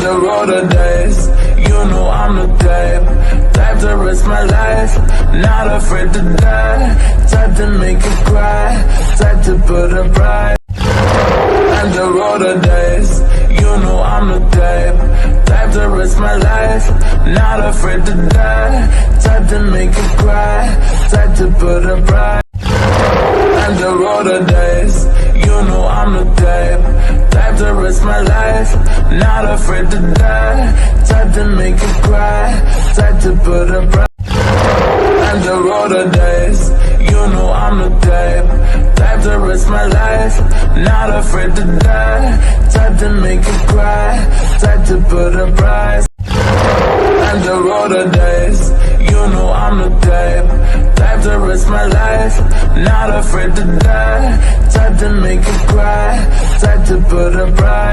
the road of days, you know I'm the type to risk my life, not afraid to die, type to make you cry, type to put a price. And the road of days, you know I'm the type to risk my life, not afraid to die, type to make you cry, type to put a price. And the road of days, you know I'm the type to risk my life, not afraid to die, type to make you cry, type to put a price. And the road of days, you know I'm the type to risk my life, not afraid to die, type to make you cry, type to put a price. And the road of days, you know I'm the type to risk my life, not afraid to die, type to make you cry, type to put a price.